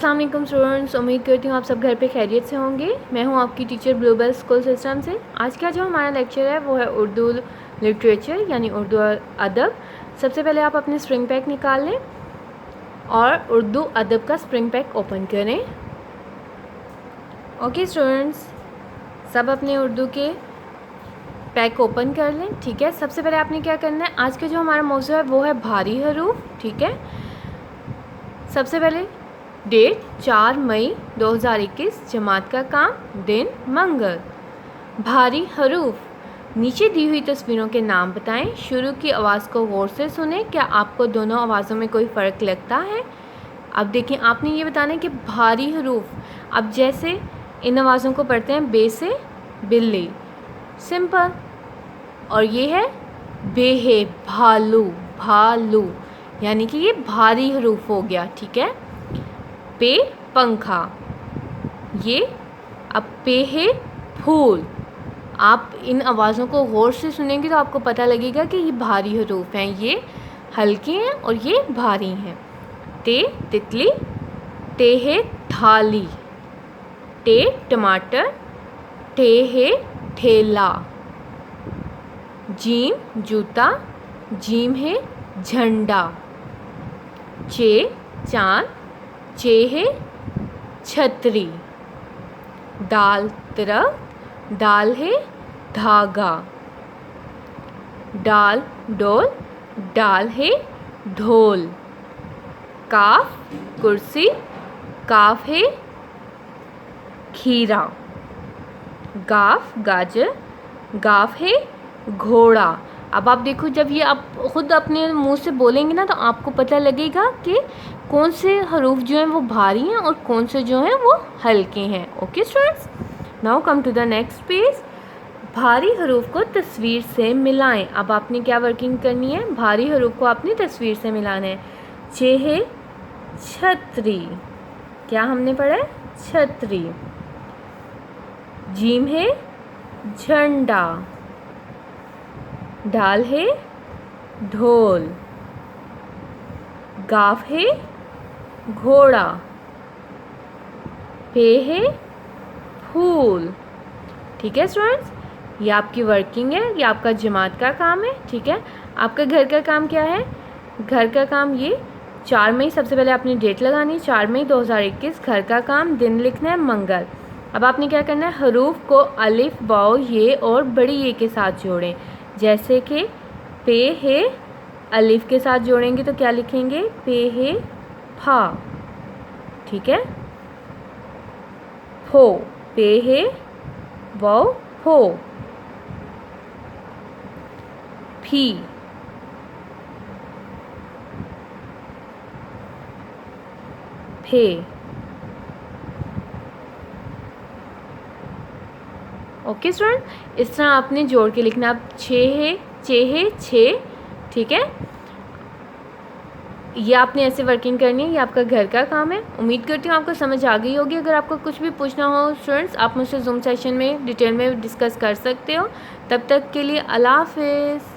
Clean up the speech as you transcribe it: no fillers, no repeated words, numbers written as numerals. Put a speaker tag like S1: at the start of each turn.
S1: अस्सलाम वालेकुम स्टूडेंट्स, उम्मीद करती हूँ आप सब घर पे खैरियत से होंगे। मैं हूँ आपकी टीचर ब्लूबेल स्कूल सिस्टम से। आज का जो हमारा लेक्चर है वो है उर्दू लिटरेचर यानी उर्दू अदब। सबसे पहले आप अपने स्प्रिंग पैक निकाल लें और उर्दू अदब का स्प्रिंग पैक ओपन करें। ओके स्टूडेंट्स, सब अपने उर्दू के पैक ओपन कर लें। ठीक है, सबसे पहले आपने क्या करना है, आज का जो हमारा मौजू है वो है भारी हरूफ। ठीक है, सबसे पहले डेट 4 मई 2021, जमात का काम, दिन मंगल। भारी हरूफ, नीचे दी हुई तस्वीरों के नाम बताएं। शुरू की आवाज़ को गौर से सुने, क्या आपको दोनों आवाज़ों में कोई फ़र्क लगता है? अब देखिए, आपने ये बताना है कि भारी हरूफ, अब जैसे इन आवाज़ों को पढ़ते हैं बे से बिल्ली, सिंपल, और ये है बे है भालू, भालू, यानी कि ये भारी हरूफ हो गया। ठीक है, पे पंखा, ये अब पे है फूल। आप इन आवाज़ों को गौर से सुनेंगे तो आपको पता लगेगा कि ये भारी हरूफ हैं, ये हल्के हैं और ये भारी हैं। ते तितली, ते है थाली, टे टमाटर, ठे है ठेला। जीम जूता, जीम है झंडा। चे चाँद, चे है छतरी। दाल तरफ, दाल है धागा। डाल डोल, डाल है ढोल। काफ कुर्सी, काफ है खीरा। गाफ गाजर, गाफ है घोड़ा। अब आप देखो, जब ये आप ख़ुद अपने मुंह से बोलेंगे ना तो आपको पता लगेगा कि कौन से हरूफ जो हैं वो भारी हैं और कौन से जो हैं वो हल्के हैं। Okay students, now come to the next page. भारी हरूफ को तस्वीर से मिलाएं। अब आपने क्या वर्किंग करनी है, भारी हरूफ को आपने तस्वीर से मिलाना है। चे है छतरी, क्या हमने पढ़ा है, छतरी। जीम है झंडा। डाल है ढोल। गाफ है घोड़ा। पे है फूल। ठीक है स्टूडेंट्स, ये आपकी वर्किंग है, ये आपका जमात का काम है। ठीक है, आपका घर का काम क्या है, घर का काम ये 4 मई, सबसे पहले आपने डेट लगानी, 4 मई 2021, घर का काम, दिन लिखना है मंगल। अब आपने क्या करना है, हरूफ को अलिफ वाओ ये और बड़ी ये के साथ जोड़ें। जैसे कि पे है अलिफ के साथ जोड़ेंगे तो क्या लिखेंगे, पे है फा। ठीक है, फो, पे है वाओ फो। फी, फे। ओके स्टूडेंट, इस तरह आपने जोड़ के लिखना। अब छे है, चे है छे। ठीक है, ये आपने ऐसे वर्किंग करनी है, ये आपका घर का काम है। उम्मीद करती हूँ आपको समझ आ गई होगी। अगर आपको कुछ भी पूछना हो स्टूडेंट्स, आप मुझसे जूम सेशन में डिटेल में डिस्कस कर सकते हो। तब तक के लिए अल्लाह हाफिज़।